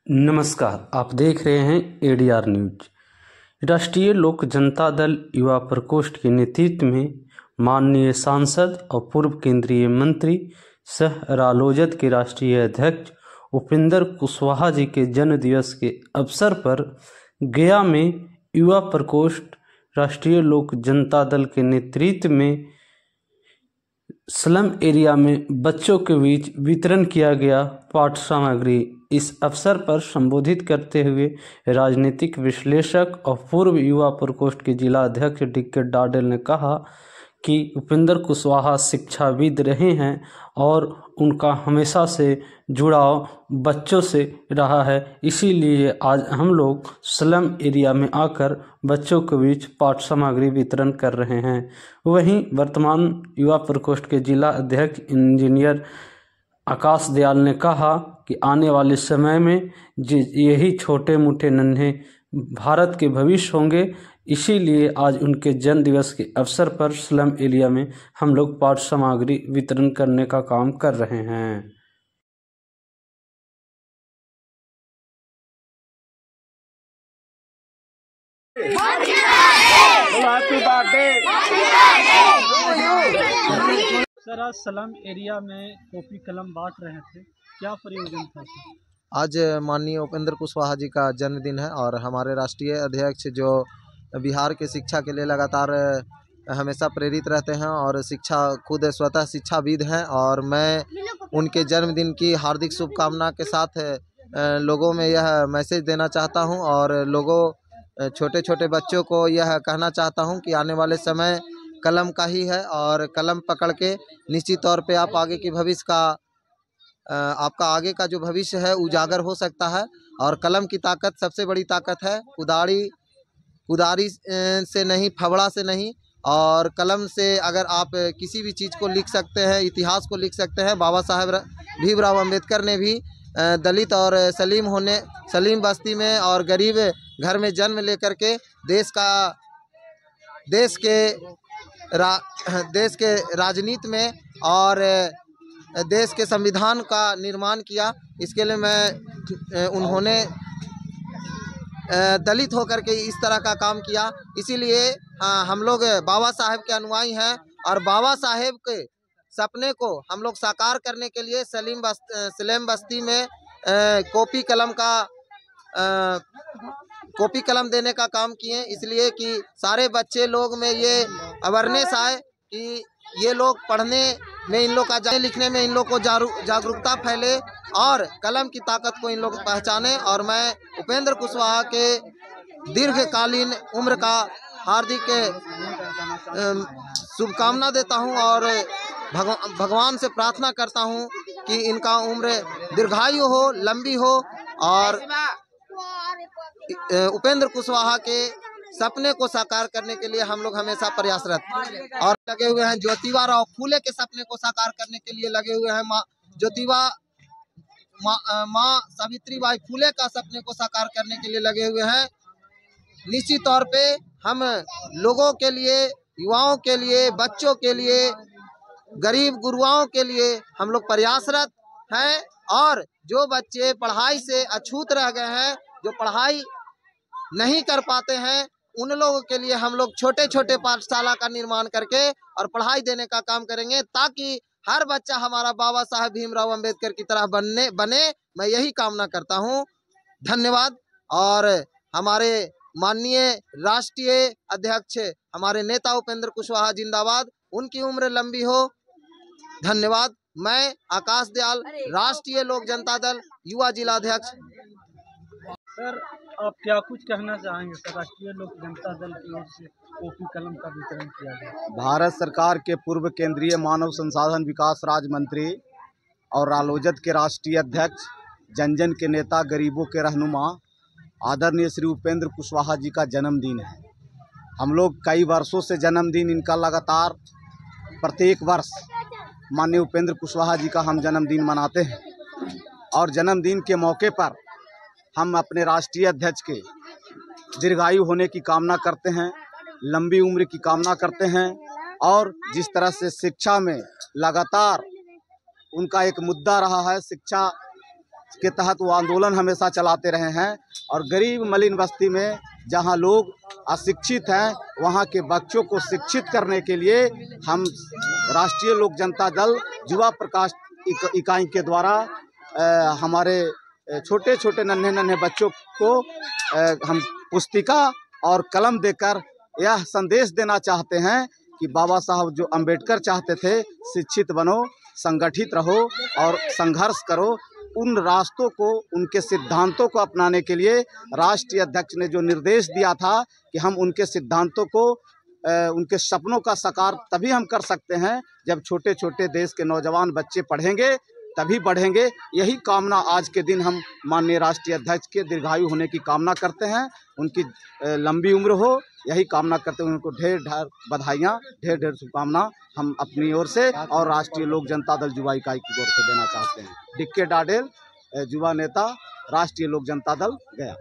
नमस्कार, आप देख रहे हैं एडीआर न्यूज। राष्ट्रीय लोक जनता दल युवा प्रकोष्ठ के नेतृत्व में माननीय सांसद और पूर्व केंद्रीय मंत्री सह रालोजद के राष्ट्रीय अध्यक्ष उपेंद्र कुशवाहा जी के जन्म दिवस के अवसर पर गया में युवा प्रकोष्ठ राष्ट्रीय लोक जनता दल के नेतृत्व में स्लम एरिया में बच्चों के बीच वितरण किया गया पाठ सामग्री। इस अवसर पर संबोधित करते हुए राजनीतिक विश्लेषक और पूर्व युवा प्रकोष्ठ के जिला अध्यक्ष डी.के. डाडेल ने कहा कि उपेंद्र कुशवाहा शिक्षाविद रहे हैं और उनका हमेशा से जुड़ाव बच्चों से रहा है। इसीलिए आज हम लोग स्लम एरिया में आकर बच्चों के बीच पाठ सामग्री वितरण कर रहे हैं। वहीं वर्तमान युवा प्रकोष्ठ के जिला अध्यक्ष इंजीनियर आकाश दयाल ने कहा कि आने वाले समय में यही छोटे मोटे नन्हे भारत के भविष्य होंगे। इसीलिए आज उनके जन्म दिवस के अवसर पर स्लम एरिया में हम लोग पाठ सामग्री वितरण करने का काम कर रहे हैं। सर, आज स्लम एरिया में कॉपी कलम बांट रहे थे, क्या प्रयोजन था सर? आज माननीय उपेंद्र कुशवाहा जी का जन्मदिन है और हमारे राष्ट्रीय अध्यक्ष जो बिहार के शिक्षा के लिए लगातार हमेशा प्रेरित रहते हैं और खुद स्वतः शिक्षाविद हैं, और मैं उनके जन्मदिन की हार्दिक शुभकामना के साथ लोगों में यह मैसेज देना चाहता हूं और छोटे छोटे बच्चों को यह कहना चाहता हूं कि आने वाले समय कलम का ही है और कलम पकड़ के निश्चित तौर पे आप आगे की भविष्य का आपका आगे का जो भविष्य है उजागर हो सकता है। और कलम की ताकत सबसे बड़ी ताकत है, कुदारी से नहीं, फवड़ा से नहीं, और कलम से अगर आप किसी भी चीज़ को लिख सकते हैं, इतिहास को लिख सकते हैं। बाबा साहेब भीमराव अम्बेडकर ने भी दलित और सलीम बस्ती में और गरीब घर में जन्म लेकर के देश के राजनीति में और देश के संविधान का निर्माण किया। इसके लिए उन्होंने दलित होकर के इस तरह का काम किया। इसीलिए हम लोग बाबा साहेब के अनुयायी हैं और बाबा साहेब के सपने को हम लोग साकार करने के लिए स्लम बस्ती में कॉपी कलम देने का काम किए, इसलिए कि सारे बच्चे लोग में ये अवेयरनेस आए कि ये लोग पढ़ने में, इन लोग का लिखने में इन लोग को जागरूकता फैले और कलम की ताकत को इन लोग पहचाने। और मैं उपेंद्र कुशवाहा के दीर्घकालीन उम्र का हार्दिक शुभकामना देता हूं और भगवान से प्रार्थना करता हूं कि इनका उम्र दीर्घायु हो, लंबी हो और उपेंद्र कुशवाहा के सपने को साकार करने के लिए हम लोग हमेशा प्रयासरत और लगे हुए हैं। ज्योतिबा फूले के सपने को साकार करने के लिए लगे हुए हैं। माँ सावित्रीबाई फूले का सपने को साकार करने के लिए लगे हुए हैं। निश्चित तौर पे हम लोगों के लिए, युवाओं के लिए, बच्चों के लिए, गरीब गुरुआओं के लिए हम लोग प्रयासरत हैं। और जो बच्चे पढ़ाई से अछूत रह गए हैं, जो पढ़ाई नहीं कर पाते हैं, उन लोगों के लिए हम लोग छोटे छोटे पाठशाला का निर्माण करके और पढ़ाई देने का काम करेंगे, ताकि हर बच्चा हमारा बाबा साहेब भीमराव अम्बेडकर की तरह बने। मैं यही कामना करता हूं। धन्यवाद। और हमारे माननीय राष्ट्रीय अध्यक्ष हमारे नेता उपेंद्र कुशवाहा जिंदाबाद, उनकी उम्र लंबी हो। धन्यवाद। मैं आकाश दयाल, राष्ट्रीय लोक जनता दल युवा जिलाध्यक्ष। सर, आप क्या कुछ कहना चाहेंगे? सर, राष्ट्रीय लोक जनता दल की ओर से कॉपी कलम का वितरण किया गया। भारत सरकार के पूर्व केंद्रीय मानव संसाधन विकास राज्य मंत्री और रालोजद के राष्ट्रीय अध्यक्ष, जन जन के नेता, गरीबों के रहनुमा आदरणीय श्री उपेंद्र कुशवाहा जी का जन्मदिन है। हम लोग कई वर्षों से जन्मदिन इनका लगातार प्रत्येक वर्ष माननीय उपेंद्र कुशवाहा जी का हम जन्मदिन मनाते हैं और जन्मदिन के मौके पर हम अपने राष्ट्रीय अध्यक्ष के दीर्घायु होने की कामना करते हैं, लंबी उम्र की कामना करते हैं। और जिस तरह से शिक्षा में लगातार उनका एक मुद्दा रहा है, शिक्षा के तहत वो आंदोलन हमेशा चलाते रहे हैं। और गरीब मलिन बस्ती में जहां लोग अशिक्षित हैं, वहां के बच्चों को शिक्षित करने के लिए हम राष्ट्रीय लोक जनता दल युवा प्रकाश इकाई के द्वारा हमारे छोटे छोटे नन्हे नन्हे बच्चों को हम पुस्तिका और कलम देकर यह संदेश देना चाहते हैं कि बाबा साहब जो अंबेडकर चाहते थे, शिक्षित बनो, संगठित रहो और संघर्ष करो। उन रास्तों को, उनके सिद्धांतों को अपनाने के लिए राष्ट्रीय अध्यक्ष ने जो निर्देश दिया था कि हम उनके सिद्धांतों को, उनके सपनों का साकार तभी हम कर सकते हैं जब छोटे छोटे देश के नौजवान बच्चे पढ़ेंगे, तभी बढ़ेंगे। यही कामना आज के दिन हम माननीय राष्ट्रीय अध्यक्ष के दीर्घायु होने की कामना करते हैं, उनकी लंबी उम्र हो, यही कामना करते हैं। उनको ढेर ढेर बधाइयाँ, ढेर ढेर शुभकामना हम अपनी ओर से और राष्ट्रीय लोक जनता दल युवा इकाई की ओर से देना चाहते हैं। डिक्के डाडेल, युवा नेता, राष्ट्रीय लोक जनता दल, गया।